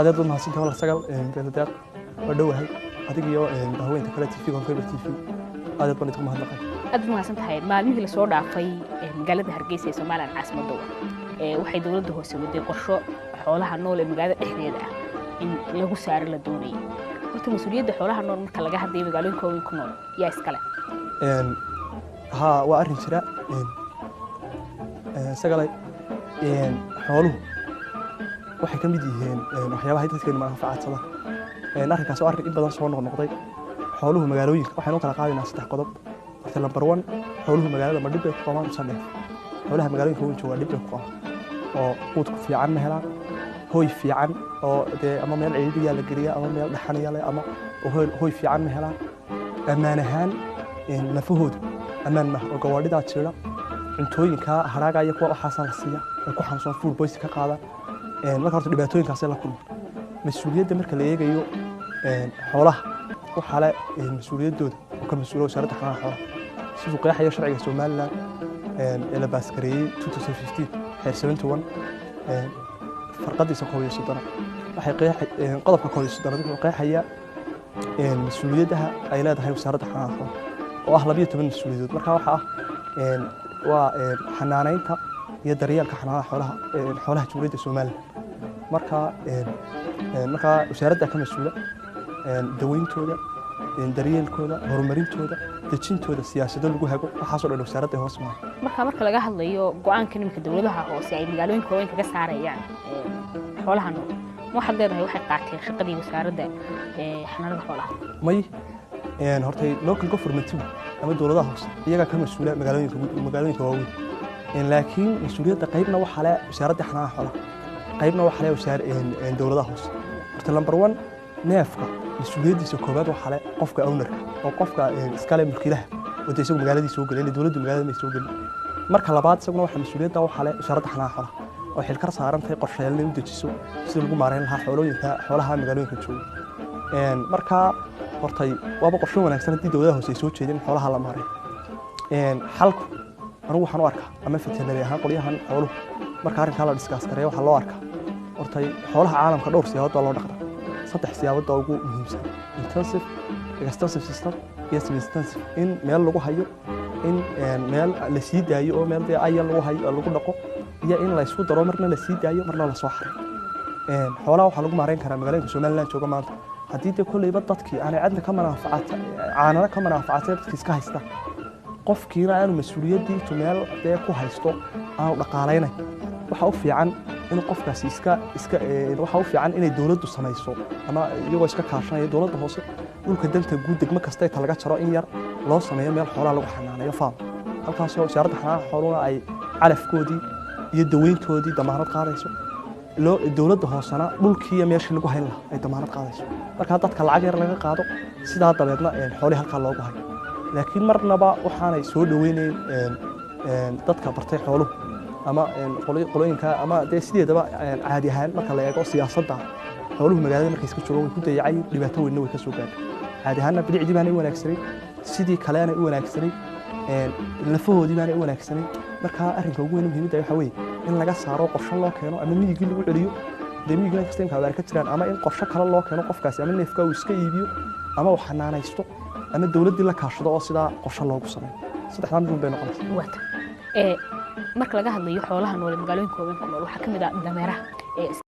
adeed u mahadsantahay walaal sagal beeladaad waa dhowahay adiga iyo haweenka kale TV Conference TV adeed baan idinku mahadnaqay aad mahadsantahay maalmihii la soo dhaafay magaalada Hargeysa ee Soomaaliland caasimadda waxay dawladda hoose waday qorsho xoolaha nool ee magaalada dhexdeeda ah in lagu saaro la doonay horta mas'uuliyadda xoolaha nool marka laga hadlayo magaalooyinka weyn ku nool yaa iskale waa arrin jira sagalay xooluhu waxay ka mid yihiin waxyaabaha dadkeena manfacadsada arrinkaas oo arrin in badan soo noqnoqday xooluhu magaalooyinka waxaynu kala qaadaynaa saddex qodob horta number 1 xooluhu magaalada ma dhib bay ku qabaan saddex xoolaha magaalooyinka weyn jooga dhib bay ku qabaan oo quud ku fiican ma helaan hooy fiican oo ama meel ciidiga la geliya ama meel dhaxaniya leh ama hooy fiican ma helaan ammaan ahaan lafahooda ammaan ma oo gawaadhida jira cuntooyinka haraaga iyo kuwa waxaas la siiya ay ku xanuunsan food poison ka qaadaan marka horta dhibaatooyinkaas la kulmo mas'uuliyadda marka la eegayo xoolaha waxa la mas'uuliyadooda oo ka mas'uulo wasaaradda xanaanada xoolaha sidoo qeexaya sharciga Soomaaliland ee la baaskareeyay 2015 xeer 71 farqadiisa koob iyo soddon waxay qeexay qodobka koob iyo soddon wuxuu qeexayaa mas'uuliyadaha ay leedahay wasaaradda xanaanada xoolaha oo ah 12 mas'uuliyadood marka waxa waa xanaanaynta iyo daryeelka xanaanada xoolaha Jamhuuriyadda Soomaaliland marka wasaaradda ka mas'uula daweyntooda daryeelkooda horumarintooda dejintooda siyaasadda lagu hago waxa soo dhan wasaaradda hoos marka laga hadlayo go'aanka nimanka dawladaha hoose ay magaalooyinka weyn kaga saarayaan xoolaha nool waxaad leedahay waxay qaateen shaqadii wasaaradda xanaanada xoolaha may hortay local government ama dawladaha hoose iyaga ka mas'uula magaalooyinka waaweyn laakiin mas'uuliyadda qaybna waxa leh wasaaradda xanaanada xoolaha qaybna waxa leh wasaaradda dawladaha hoose horta number 1 neefka mas'uuliyadiisa koobaad waxa leh qofka ownerka oo qofka iska leh mulkiilaha oo isagu magaaladiisa soo galay dawladdu magaalada ma soo galin marka labaad isaguna waxa mas'uuliyadda waxa leh wasaaradda xanaanada xoolaha oo xilkar saaran tahay qorshayaal u dejiso si lagu maareyn lahaa xoolaha magaalooyinka jooga marka hortay waaba qorshe wanaagsan hadii dawladaha hoose soo jeedin xoolaha la maareeyo xalku anigu waxaan u arkaa ama veterinary ahaan qoliyahan xooluhu marka arrinka la discuss kareeyo waxa loo arkaa hortay xoolaha caalamka dhowr siyaabood loo dhaqdaa saddex siyaabood oo ugu muhiimsan intensive extensive system iyo semi-extensive in meel lagu hayo in meel la sii daayo oo meel ayal lagu hayo lagu dhaqo iyo in la isku daro marna la sii daayo marna la soo xareeyo xoolaha waxa lagu maareyn karaa magaalooyinka Soomaaliland jooga maanta haddii kullayba dadkii aan cidna ka manfaacatay dadkii iska haysta qofkiina aanu mas'uuliyadiisu meel ku haysto aanu dhaqaaleynay waxa u fiican in qofkaasi waxa u fiican inay dawladdu samayso ama iyagoo iska kaashanaya dawladda hoose dhulka danta guud degmo kasta ta laga jaro in yar loo sameeyo meel xoolaha lagu xanaaneeyo faam halkaas oo wasaaradda xanaanada xoolaha ay calafkoodii iyo daweyntoodii damaanad qaadayso dawladda hoosena dhulkii iyo meeshii lagu hayn lahaa ay damaanad qaadayso marka dadka lacag yar laga qaado sidaa dabeedna xoolaha halka loogu hayo laakiin marnaba waxaanay soo dhaweyneen dadka bartay xooluhu ama qolooyinka ama sideedaba caadi ahaan marka la eego siyaasadda xooluhu magaalada markay iska joogaan way ku dayacay dhibaato weyn way ka soo gaartay caadi ahaan bidicdii baanay wanaagsanay sidii kaleena u wanaagsanay lafahoodii baanay u wanaagsanay marka arrinka ugu weyn muhiimada waxa weeye in laga saaro qorshe loo keeno ama miyigii lagu celiyo miyiga kastinka abaar ka jiraan ama in qorshe kale loo keeno qofkaasi ama neefka uu iska iibiyo ama uu xanaanaysto ama dawladii la kaashado oo sida qorshe loogu sameeyo saddexdan mid bay noqonaysaa marka laga hadlayo xoolaha nool magaalooyinka weyn ku nool waxa kamid ah dameeraha